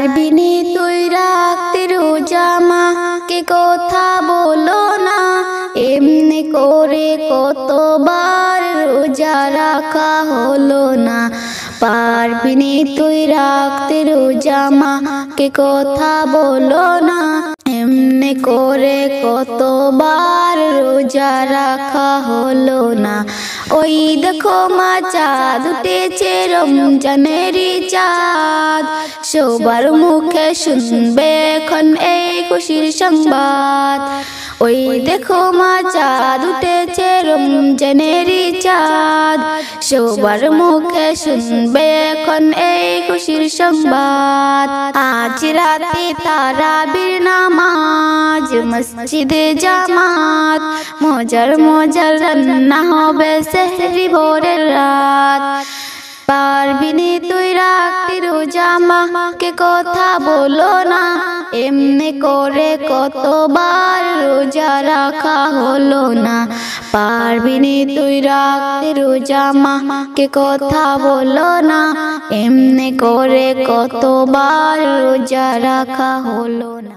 পারবিনি তুই রাখতে রোজা মা কে কথা বলো না, এমনি করে কতবার রোজা রাখা হলো না। পারবিনি তুই রাখতে রোজা মা কে কথা বলো না, এমনি করে কতবার রোজা রাখা হলো না। ওই দেখো মা চাঁদ উঠেছে রমজানেরই চাঁদ, সবার মুখে শুনবে এখন এই খুশির সংবাদ। ওই দেখো মা চাঁদ উঠেছে রমজানেরই চাঁদ, সবার মুখে শুনবে এখন এই খুশির সংবাদ। আজ রাতে তারাবির নামাজ মসজিদে জামাত, মজার মজার রান্না হবে সেহরি ভোরের রাত। পারবিনি তুই রাখতে রোজা মা কে কথা বলো না, এমনি করে কতবার রোজা রাখা হলো না। পারবিনি তুই রাখতে রোজা মা কে কথা বলো না, এমনি করে কতবার রোজা রাখা হলো না।